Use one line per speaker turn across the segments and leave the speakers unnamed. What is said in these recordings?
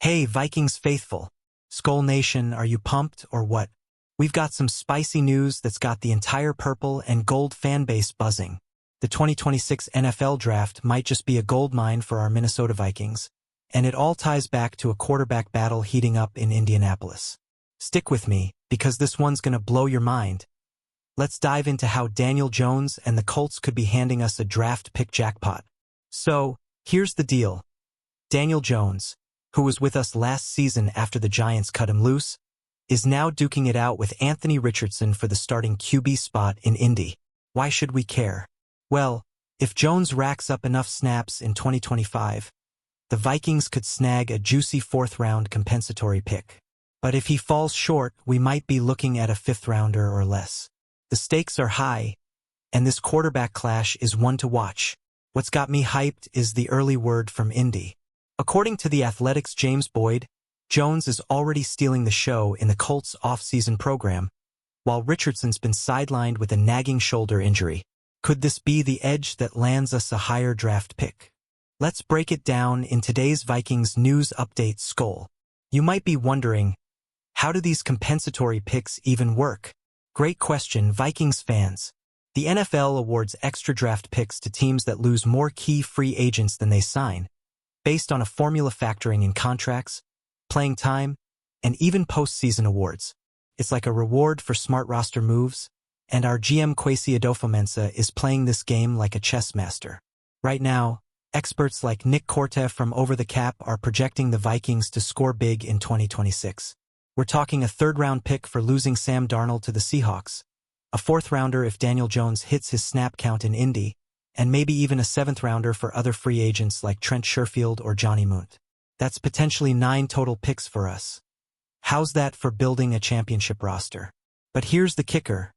Hey, Vikings faithful. Skull Nation, are you pumped or what? We've got some spicy news that's got the entire purple and gold fanbase buzzing. The 2026 NFL Draft might just be a goldmine for our Minnesota Vikings, and it all ties back to a quarterback battle heating up in Indianapolis. Stick with me, because this one's gonna blow your mind. Let's dive into how Daniel Jones and the Colts could be handing us a draft pick jackpot. So, here's the deal. Daniel Jones, who was with us last season after the Giants cut him loose, is now duking it out with Anthony Richardson for the starting QB spot in Indy. Why should we care? Well, if Jones racks up enough snaps in 2025, the Vikings could snag a juicy fourth-round compensatory pick. But if he falls short, we might be looking at a fifth-rounder or less. The stakes are high, and this quarterback clash is one to watch. What's got me hyped is the early word from Indy. According to The Athletic's James Boyd, Jones is already stealing the show in the Colts' off-season program, while Richardson's been sidelined with a nagging shoulder injury. Could this be the edge that lands us a higher draft pick? Let's break it down in today's Vikings News Update Skull. You might be wondering, how do these compensatory picks even work? Great question, Vikings fans. The NFL awards extra draft picks to teams that lose more key free agents than they sign, based on a formula factoring in contracts, playing time, and even postseason awards. It's like a reward for smart roster moves, and our GM Kwesi Adofo-Mensah is playing this game like a chess master. Right now, experts like Nick Korte from Over the Cap are projecting the Vikings to score big in 2026. We're talking a third-round pick for losing Sam Darnold to the Seahawks, a fourth-rounder if Daniel Jones hits his snap count in Indy, and maybe even a seventh-rounder for other free agents like Trent Sherfield or Johnny Munt. That's potentially 9 total picks for us. How's that for building a championship roster? But here's the kicker.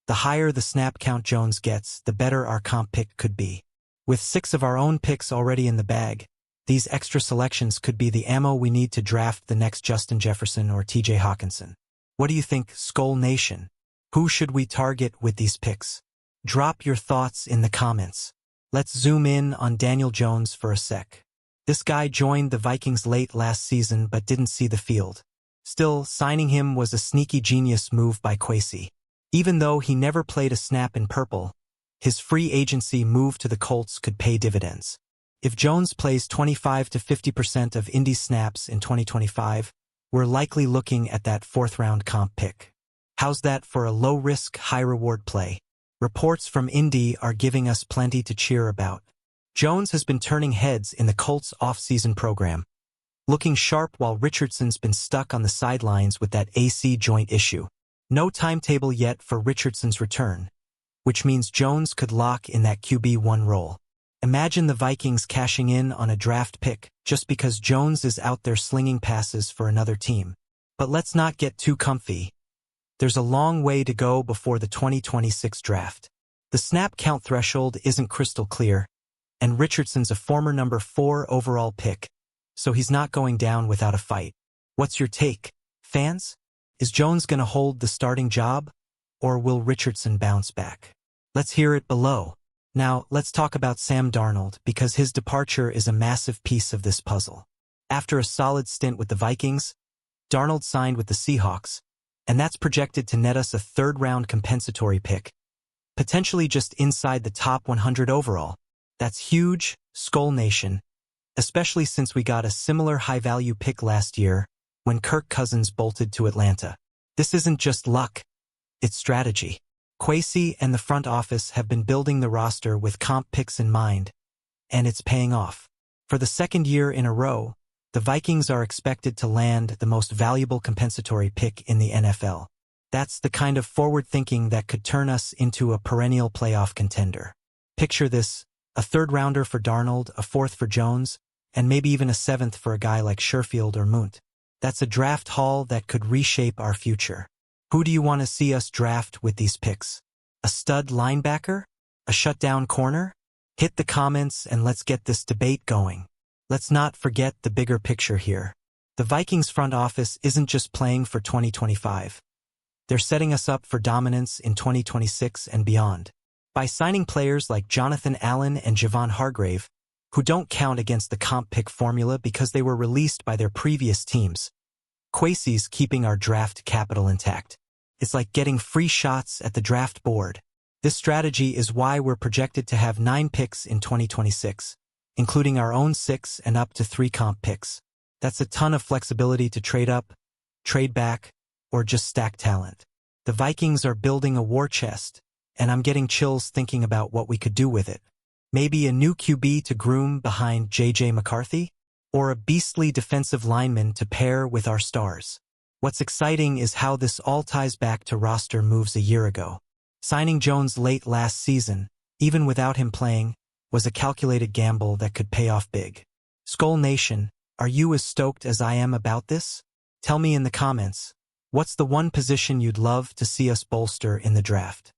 The higher the snap count Jones gets, the better our comp pick could be. With 6 of our own picks already in the bag, these extra selections could be the ammo we need to draft the next Justin Jefferson or TJ Hawkinson. What do you think, Skull Nation? Who should we target with these picks? Drop your thoughts in the comments. Let's zoom in on Daniel Jones for a sec. This guy joined the Vikings late last season but didn't see the field. Still, signing him was a sneaky genius move by Kwesi. Even though he never played a snap in purple, his free agency move to the Colts could pay dividends. If Jones plays 25 to 50% of Indy snaps in 2025, we're likely looking at that fourth-round comp pick. How's that for a low-risk, high-reward play? Reports from Indy are giving us plenty to cheer about. Jones has been turning heads in the Colts' off-season program, looking sharp while Richardson's been stuck on the sidelines with that AC joint issue. No timetable yet for Richardson's return, which means Jones could lock in that QB1 role. Imagine the Vikings cashing in on a draft pick just because Jones is out there slinging passes for another team. But let's not get too comfy. There's a long way to go before the 2026 draft. The snap count threshold isn't crystal clear, and Richardson's a former number 4 overall pick, so he's not going down without a fight. What's your take, fans? Is Jones gonna hold the starting job, or will Richardson bounce back? Let's hear it below. Now, let's talk about Sam Darnold, because his departure is a massive piece of this puzzle. After a solid stint with the Vikings, Darnold signed with the Seahawks, and that's projected to net us a third-round compensatory pick, potentially just inside the top 100 overall. That's huge, Skull Nation, especially since we got a similar high-value pick last year when Kirk Cousins bolted to Atlanta. This isn't just luck, it's strategy. Kwesi and the front office have been building the roster with comp picks in mind, and it's paying off. For the second year in a row, the Vikings are expected to land the most valuable compensatory pick in the NFL. That's the kind of forward thinking that could turn us into a perennial playoff contender. Picture this, a third-rounder for Darnold, a fourth for Jones, and maybe even a seventh for a guy like Sherfield or Munt. That's a draft haul that could reshape our future. Who do you want to see us draft with these picks? A stud linebacker? A shutdown corner? Hit the comments and let's get this debate going. Let's not forget the bigger picture here. The Vikings front office isn't just playing for 2025. They're setting us up for dominance in 2026 and beyond. By signing players like Jonathan Allen and Javon Hargrave, who don't count against the comp pick formula because they were released by their previous teams. Kwesi's keeping our draft capital intact. It's like getting free shots at the draft board. This strategy is why we're projected to have 9 picks in 2026, including our own 6 and up to 3 comp picks. That's a ton of flexibility to trade up, trade back, or just stack talent. The Vikings are building a war chest, and I'm getting chills thinking about what we could do with it. Maybe a new QB to groom behind J.J. McCarthy? Or a beastly defensive lineman to pair with our stars. What's exciting is how this all ties back to roster moves a year ago. Signing Jones late last season, even without him playing, was a calculated gamble that could pay off big. Skull Nation, are you as stoked as I am about this? Tell me in the comments, what's the one position you'd love to see us bolster in the draft?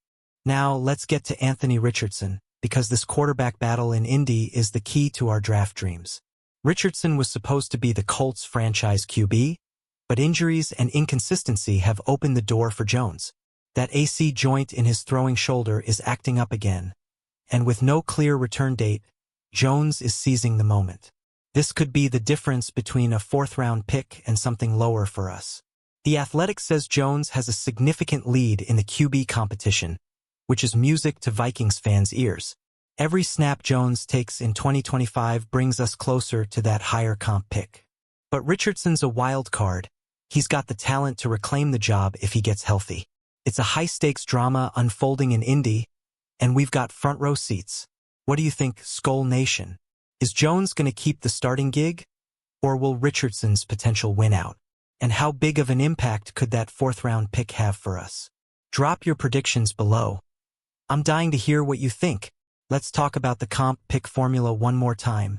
Now let's get to Anthony Richardson, because this quarterback battle in Indy is the key to our draft dreams. Richardson was supposed to be the Colts franchise QB, but injuries and inconsistency have opened the door for Jones. That AC joint in his throwing shoulder is acting up again, and with no clear return date, Jones is seizing the moment. This could be the difference between a 4th-round pick and something lower for us. The Athletic says Jones has a significant lead in the QB competition, which is music to Vikings fans' ears. Every snap Jones takes in 2025 brings us closer to that higher comp pick. But Richardson's a wild card. He's got the talent to reclaim the job if he gets healthy. It's a high-stakes drama unfolding in Indy, and we've got front-row seats. What do you think, Skull Nation? Is Jones going to keep the starting gig? Or will Richardson's potential win out? And how big of an impact could that 4th-round pick have for us? Drop your predictions below. I'm dying to hear what you think. Let's talk about the comp pick formula one more time,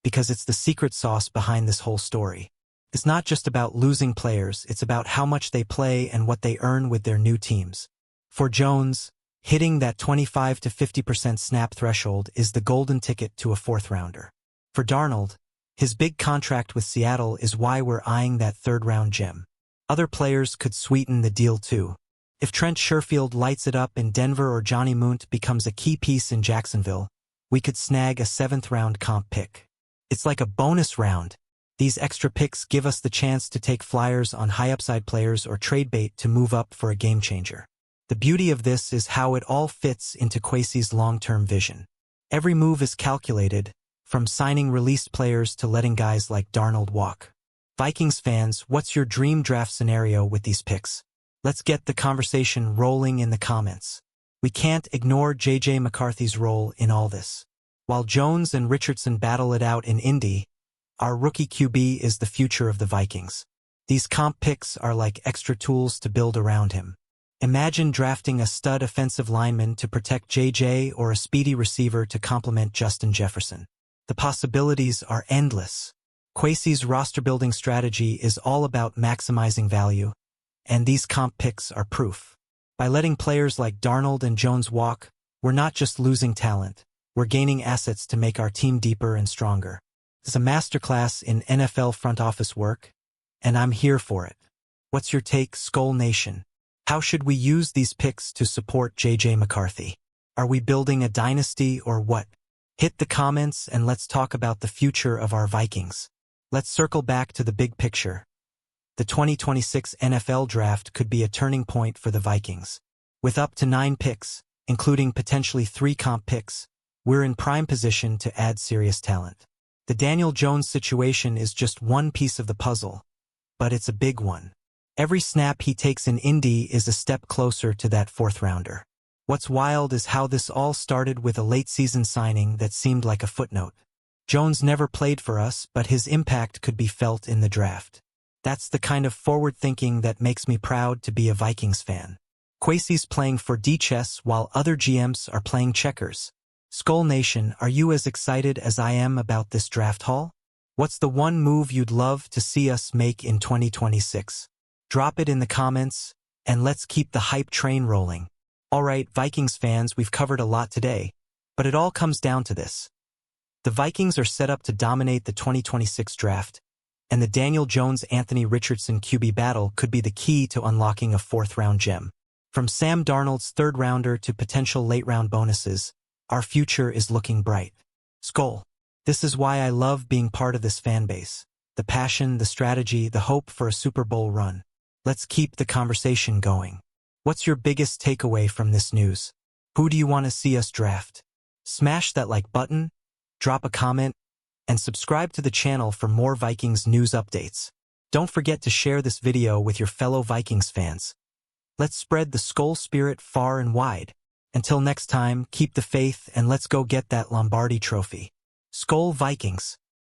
because it's the secret sauce behind this whole story. It's not just about losing players, it's about how much they play and what they earn with their new teams. For Jones, hitting that 25 to 50% snap threshold is the golden ticket to a 4th-rounder. For Darnold, his big contract with Seattle is why we're eyeing that 3rd-round gem. Other players could sweeten the deal too. If Trent Sherfield lights it up in Denver or Johnny Munt becomes a key piece in Jacksonville, we could snag a 7th-round comp pick. It's like a bonus round. These extra picks give us the chance to take flyers on high-upside players or trade bait to move up for a game-changer. The beauty of this is how it all fits into Kwesi's long-term vision. Every move is calculated, from signing released players to letting guys like Darnold walk. Vikings fans, what's your dream draft scenario with these picks? Let's get the conversation rolling in the comments. We can't ignore J.J. McCarthy's role in all this. While Jones and Richardson battle it out in Indy, our rookie QB is the future of the Vikings. These comp picks are like extra tools to build around him. Imagine drafting a stud offensive lineman to protect J.J. or a speedy receiver to complement Justin Jefferson. The possibilities are endless. Kwesi's roster-building strategy is all about maximizing value, and these comp picks are proof. By letting players like Darnold and Jones walk, we're not just losing talent, we're gaining assets to make our team deeper and stronger. It's a masterclass in NFL front office work, and I'm here for it. What's your take, Skull Nation? How should we use these picks to support J.J. McCarthy? Are we building a dynasty or what? Hit the comments and let's talk about the future of our Vikings. Let's circle back to the big picture. The 2026 NFL Draft could be a turning point for the Vikings. With up to 9 picks, including potentially 3 comp picks, we're in prime position to add serious talent. The Daniel Jones situation is just one piece of the puzzle, but it's a big one. Every snap he takes in Indy is a step closer to that 4th-rounder. What's wild is how this all started with a late-season signing that seemed like a footnote. Jones never played for us, but his impact could be felt in the draft. That's the kind of forward-thinking that makes me proud to be a Vikings fan. Kwesi's playing 4D chess while other GMs are playing checkers. Skull Nation, are you as excited as I am about this draft haul? What's the one move you'd love to see us make in 2026? Drop it in the comments, and let's keep the hype train rolling. Alright, Vikings fans, we've covered a lot today, but it all comes down to this. The Vikings are set up to dominate the 2026 draft, and the Daniel Jones-Anthony Richardson QB battle could be the key to unlocking a 4th-round gem. From Sam Darnold's 3rd-rounder to potential late-round bonuses, our future is looking bright. Skull. This is why I love being part of this fan base. The passion, the strategy, the hope for a Super Bowl run. Let's keep the conversation going. What's your biggest takeaway from this news? Who do you want to see us draft? Smash that like button, drop a comment, and subscribe to the channel for more Vikings news updates. Don't forget to share this video with your fellow Vikings fans. Let's spread the Skol spirit far and wide. Until next time, keep the faith and let's go get that Lombardi trophy. Skol Vikings!